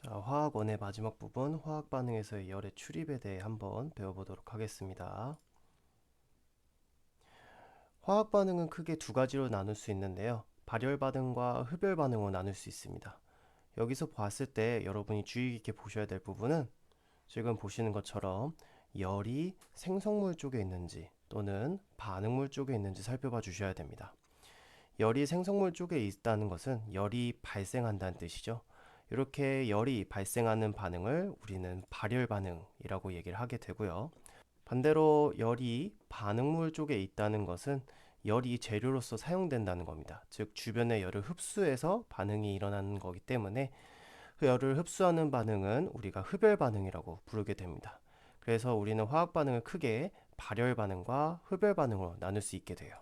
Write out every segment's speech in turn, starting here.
자, 화학원의 마지막 부분, 화학 반응에서의 열의 출입에 대해 한번 배워보도록 하겠습니다. 화학 반응은 크게 두 가지로 나눌 수 있는데요. 발열 반응과 흡열 반응으로 나눌 수 있습니다. 여기서 봤을 때 여러분이 주의 깊게 보셔야 될 부분은 지금 보시는 것처럼 열이 생성물 쪽에 있는지 또는 반응물 쪽에 있는지 살펴봐 주셔야 됩니다. 열이 생성물 쪽에 있다는 것은 열이 발생한다는 뜻이죠. 이렇게 열이 발생하는 반응을 우리는 발열 반응이라고 얘기를 하게 되고요. 반대로 열이 반응물 쪽에 있다는 것은 열이 재료로서 사용된다는 겁니다. 즉 주변의 열을 흡수해서 반응이 일어나는 거기 때문에 그 열을 흡수하는 반응은 우리가 흡열 반응이라고 부르게 됩니다. 그래서 우리는 화학 반응을 크게 발열 반응과 흡열 반응으로 나눌 수 있게 돼요.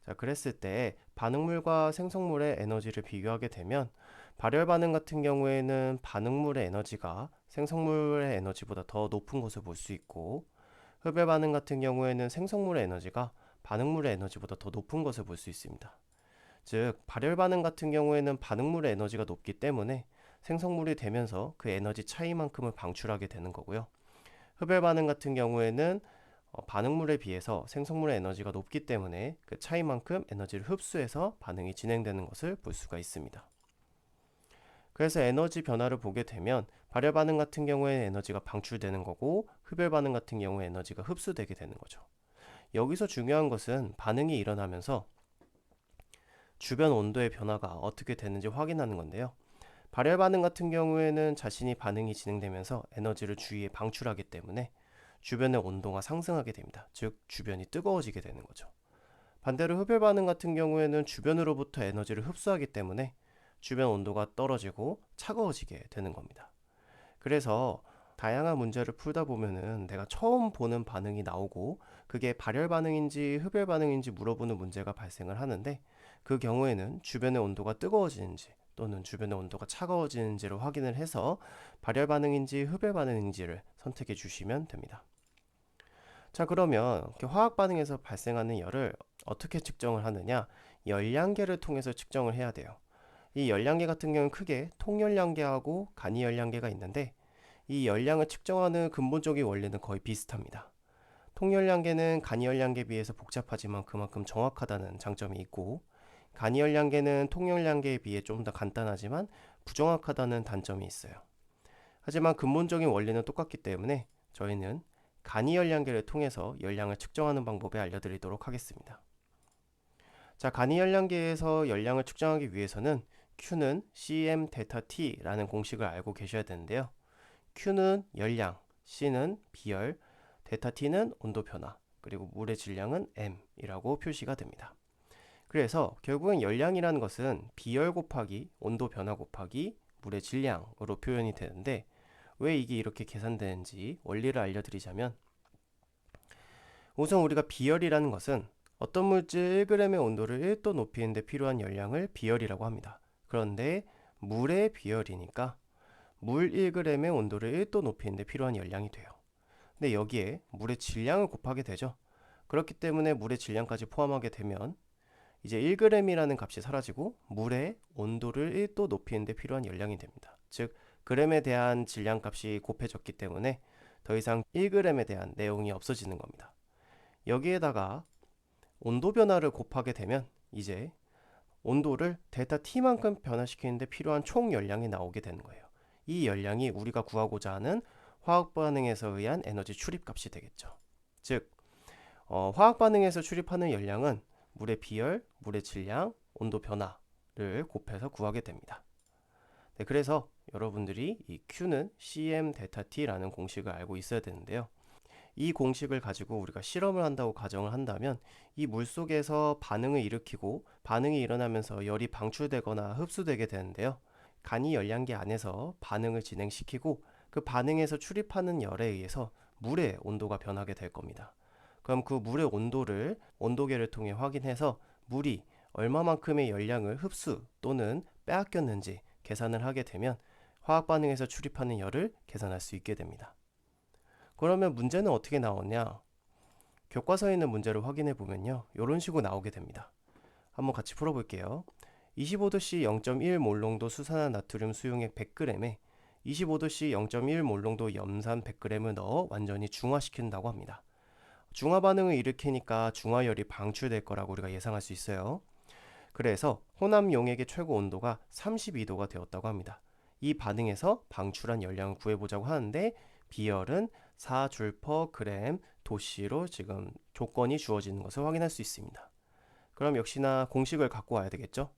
자, 그랬을 때 반응물과 생성물의 에너지를 비교하게 되면 발열 반응 같은 경우에는 반응물의 에너지가 생성물의 에너지보다 더 높은 것을 볼 수 있고, 흡열 반응 같은 경우에는 생성물의 에너지가 반응물의 에너지보다 더 높은 것을 볼 수 있습니다. 즉 발열 반응 같은 경우에는 반응물의 에너지가 높기 때문에 생성물이 되면서 그 에너지 차이만큼을 방출하게 되는 거고요. 흡열 반응 같은 경우에는 반응물에 비해서 생성물의 에너지가 높기 때문에 그 차이만큼 에너지를 흡수해서 반응이 진행되는 것을 볼 수가 있습니다. 그래서 에너지 변화를 보게 되면 발열 반응 같은 경우에는 에너지가 방출되는 거고, 흡열 반응 같은 경우에 에너지가 흡수되게 되는 거죠. 여기서 중요한 것은 반응이 일어나면서 주변 온도의 변화가 어떻게 되는지 확인하는 건데요. 발열 반응 같은 경우에는 자신이 반응이 진행되면서 에너지를 주위에 방출하기 때문에 주변의 온도가 상승하게 됩니다. 즉 주변이 뜨거워지게 되는 거죠. 반대로 흡열 반응 같은 경우에는 주변으로부터 에너지를 흡수하기 때문에 주변 온도가 떨어지고 차가워지게 되는 겁니다. 그래서 다양한 문제를 풀다 보면은 내가 처음 보는 반응이 나오고 그게 발열 반응인지 흡열 반응인지 물어보는 문제가 발생을 하는데, 그 경우에는 주변의 온도가 뜨거워지는지 또는 주변의 온도가 차가워지는지를 확인을 해서 발열 반응인지 흡열 반응인지를 선택해 주시면 됩니다. 자, 그러면 이렇게 화학 반응에서 발생하는 열을 어떻게 측정을 하느냐? 열량계를 통해서 측정을 해야 돼요. 이 열량계 같은 경우는 크게 통열량계하고 간이열량계가 있는데, 이 열량을 측정하는 근본적인 원리는 거의 비슷합니다. 통열량계는 간이열량계에 비해서 복잡하지만 그만큼 정확하다는 장점이 있고, 간이열량계는 통열량계에 비해 좀 더 간단하지만 부정확하다는 단점이 있어요. 하지만 근본적인 원리는 똑같기 때문에 저희는 간이열량계를 통해서 열량을 측정하는 방법을 알려드리도록 하겠습니다. 자, 간이열량계에서 열량을 측정하기 위해서는 Q는 cm 델타 T라는 공식을 알고 계셔야 되는데요. Q는 열량, C는 비열, 델타 T는 온도 변화, 그리고 물의 질량은 M이라고 표시가 됩니다. 그래서 결국엔 열량이라는 것은 비열 곱하기 온도 변화 곱하기 물의 질량으로 표현이 되는데, 왜 이게 이렇게 계산되는지 원리를 알려드리자면, 우선 우리가 비열이라는 것은 어떤 물질 1g의 온도를 1도 높이는 데 필요한 열량을 비열이라고 합니다. 그런데 물의 비열이니까 물 1g의 온도를 1도 높이는 데 필요한 열량이 돼요. 근데 여기에 물의 질량을 곱하게 되죠. 그렇기 때문에 물의 질량까지 포함하게 되면 이제 1g이라는 값이 사라지고 물의 온도를 1도 높이는 데 필요한 열량이 됩니다. 즉 g에 대한 질량 값이 곱해졌기 때문에 더 이상 1g에 대한 내용이 없어지는 겁니다. 여기에다가 온도 변화를 곱하게 되면 이제 온도를 델타 T만큼 변화시키는데 필요한 총 열량이 나오게 되는 거예요. 이 열량이 우리가 구하고자 하는 화학 반응에서 의한 에너지 출입 값이 되겠죠. 즉 화학 반응에서 출입하는 열량은 물의 비열, 물의 질량, 온도 변화를 곱해서 구하게 됩니다. 네, 그래서 여러분들이 이 Q는 cm 델타 T라는 공식을 알고 있어야 되는데요. 이 공식을 가지고 우리가 실험을 한다고 가정을 한다면 이 물속에서 반응을 일으키고 반응이 일어나면서 열이 방출되거나 흡수되게 되는데요. 간이 열량계 안에서 반응을 진행시키고 그 반응에서 출입하는 열에 의해서 물의 온도가 변하게 될 겁니다. 그럼 그 물의 온도를 온도계를 통해 확인해서 물이 얼마만큼의 열량을 흡수 또는 빼앗겼는지 계산을 하게 되면 화학 반응에서 출입하는 열을 계산할 수 있게 됩니다. 그러면 문제는 어떻게 나오냐? 교과서에 있는 문제를 확인해 보면요, 이런 식으로 나오게 됩니다. 한번 같이 풀어볼게요. 25도씨 0.1 몰롱도 수산화 나트륨 수용액 100g에 25도씨 0.1 몰롱도 염산 100g을 넣어 완전히 중화시킨다고 합니다. 중화 반응을 일으키니까 중화열이 방출될 거라고 우리가 예상할 수 있어요. 그래서 혼합 용액의 최고 온도가 32도가 되었다고 합니다. 이 반응에서 방출한 열량을 구해보자고 하는데 비열은 4줄/g 도씨로 지금 조건이 주어지는 것을 확인할 수 있습니다. 그럼 역시나 공식을 갖고 와야 되겠죠?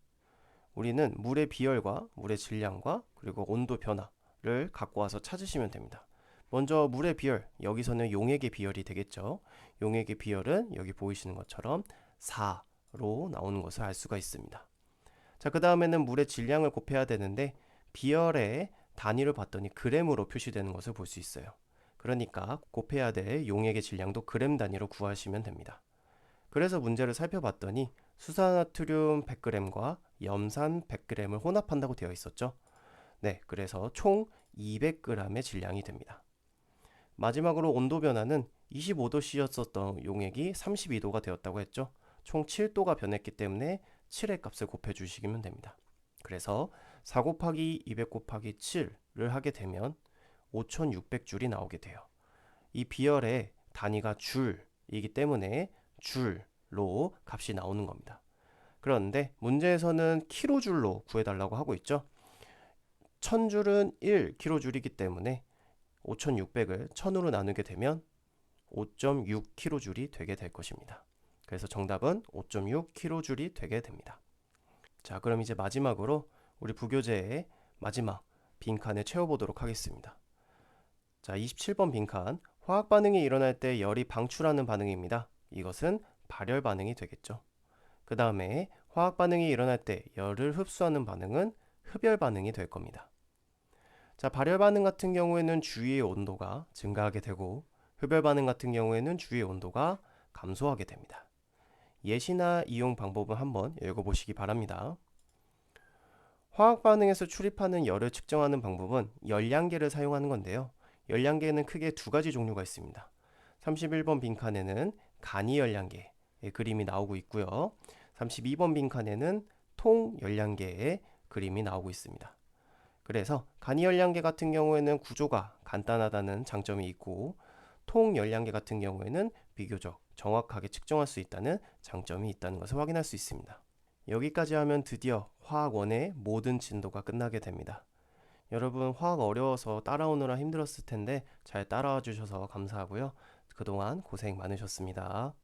우리는 물의 비열과 물의 질량과 그리고 온도 변화를 갖고 와서 찾으시면 됩니다. 먼저 물의 비열, 여기서는 용액의 비열이 되겠죠. 용액의 비열은 여기 보이시는 것처럼 4로 나오는 것을 알 수가 있습니다. 자, 그 다음에는 물의 질량을 곱해야 되는데 비열의 단위를 봤더니 그램으로 표시되는 것을 볼 수 있어요. 그러니까 곱해야 될 용액의 질량도 그램 단위로 구하시면 됩니다. 그래서 문제를 살펴봤더니 수산나트륨 100g과 염산 100g을 혼합한다고 되어 있었죠. 네, 그래서 총 200g의 질량이 됩니다. 마지막으로 온도 변화는 25도씨였었던 용액이 32도가 되었다고 했죠. 총 7도가 변했기 때문에 7의 값을 곱해 주시면 됩니다. 그래서 4 곱하기 200 곱하기 7을 하게 되면 5600줄이 나오게 돼요. 이 비열의 단위가 줄이기 때문에 줄로 값이 나오는 겁니다. 그런데 문제에서는 킬로줄로 구해달라고 하고 있죠. 1000줄은 1kg이기 때문에 5600을 1000으로 나누게 되면 5.6kg이 되게 될 것입니다. 그래서 정답은 5.6kg이 되게 됩니다. 자, 그럼 이제 마지막으로 우리 부교재의 마지막 빈칸을 채워보도록 하겠습니다. 자, 27번 빈칸. 화학 반응이 일어날 때 열이 방출하는 반응입니다. 이것은 발열 반응이 되겠죠. 그 다음에 화학 반응이 일어날 때 열을 흡수하는 반응은 흡열 반응이 될 겁니다. 자, 발열 반응 같은 경우에는 주위의 온도가 증가하게 되고 흡열 반응 같은 경우에는 주위의 온도가 감소하게 됩니다. 예시나 이용 방법을 한번 읽어보시기 바랍니다. 화학 반응에서 출입하는 열을 측정하는 방법은 열량계를 사용하는 건데요. 열량계는 크게 두 가지 종류가 있습니다. 31번 빈칸에는 간이 열량계의 그림이 나오고 있고요. 32번 빈칸에는 통 열량계의 그림이 나오고 있습니다. 그래서 간이 열량계 같은 경우에는 구조가 간단하다는 장점이 있고 통 열량계 같은 경우에는 비교적 정확하게 측정할 수 있다는 장점이 있다는 것을 확인할 수 있습니다. 여기까지 하면 드디어 화학 1의 모든 진도가 끝나게 됩니다. 여러분 화학 어려워서 따라오느라 힘들었을 텐데 잘 따라와 주셔서 감사하고요. 그동안 고생 많으셨습니다.